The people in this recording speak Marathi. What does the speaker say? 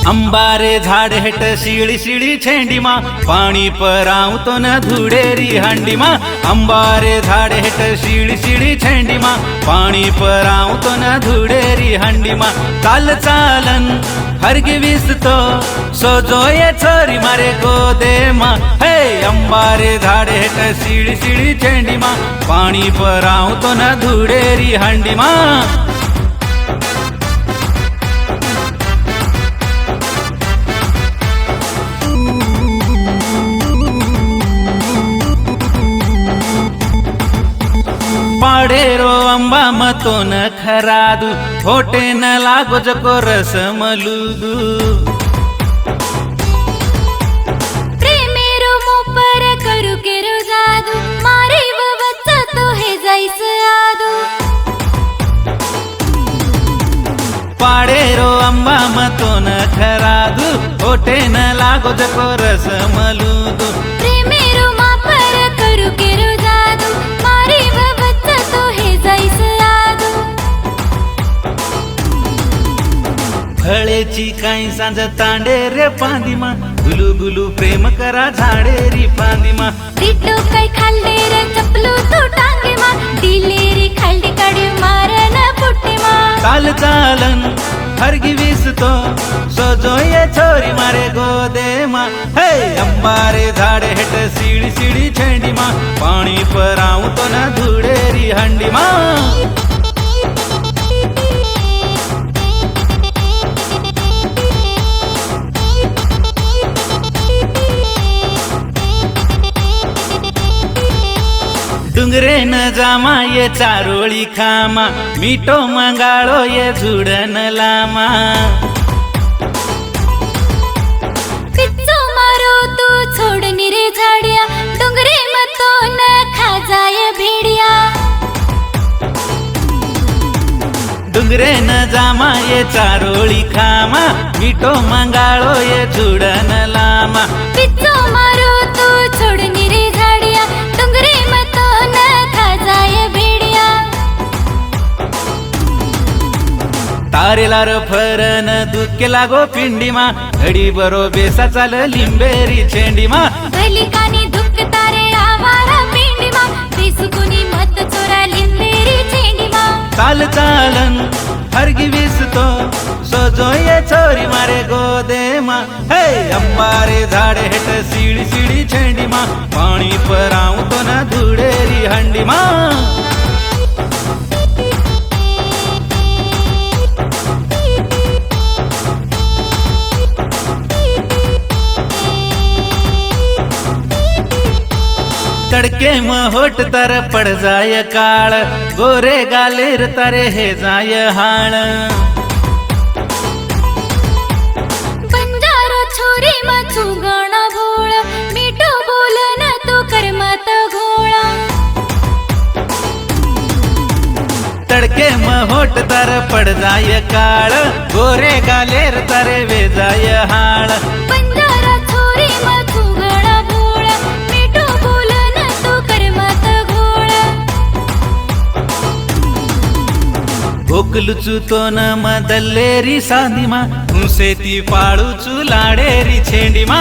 अंबारे झाड हेट शिळी शिळी छेंडीमा पाणी परावतो न धुडेरी हांडीमा अंबारे झाड हेट शिळी शिळी छेंडीमा पाणी परावतो न धुडेरी हांडीमा चाल चालन हरगी विसतो सोजोये छोरी मारे गोदेमा हे अंबारे झाड हेट शिळी शिळी छेंडीमा पाणी परावतो न धुडेरी हांडीमा पाडेरो अंबा मतो न खरादू होटे न लागो जको रस मलुदू प्रेमेरो मोपर करू केरो जादू मारे ववच तो हे जाईस आदू पाडेरो अंबा मतो न खरादू होटे न लागो जको रस मलुदू प्रेमेरो मोपर करू केरो जादू मारे ववच तो हे जाईस आदू फळेची काही सांज तांडे रे पांदीमा गुलू गुलू प्रेम करा झाडेरी पांदीमा तिटो काय खाल्ले रे चपलू तू टांगे मा दिलेरी खाल्डी काढी मारन पुट्टी मा चाल चालन हरगी विसतो सोजोये छोरी मारे गोदेमा हे अंबारे झाडे हेट शिळी शिळी छेंडीमा पाणी परावतो न धुडेरी हांडीमा डुंगरे न जामा ये चारोळी खामा मीठो मंगाळो ये झुडन लामा पिच्चो मारो तू छोड निरे झाडिया डोंगरे मतो न खाजाय भेडिया डुंगरे न जामा ये चारोळी खामा मीठो मंगाळो ये झुडन लामा पिच्चो मारो तू छोड निरे झाडिया डोंगरे मतो न खाजाय भेडिया तारेलार फरन दुखे लागो पिंडीमा घडी बरो बेसा चाल लिंबेरी छेंडीमा भली कानी दुःख तारे आवारा पिंडीमा बेसुकुनी मत चोरा लिंबेरी छेंडीमा चाल चालन हरगी विसतो सोजोये छोरी मारे गोदेमा हे अंबारे झाडे हेट शिळी शिळी छेंडीमा पाणी परावतो न धुडेरी हांडीमा तड़के में होट तर पड़ जाय काळ गोरे गालेर तारे हे जाय हाळ बंजारो छोरी मचू गण भोळ मीठो बोलन तो कर्मत घोळा तड़के में होट तर पड़ जाय काळ गोरे गालेर तारे वे जाय हाळ बंजारो छोरी मचू गण भोळ मीठो बोलन तो कर्मत घोळा भोकलुचु तो न मदल्लेरी सांदीमा हुंसेती पाळुचु लाडेरी छेंडीमा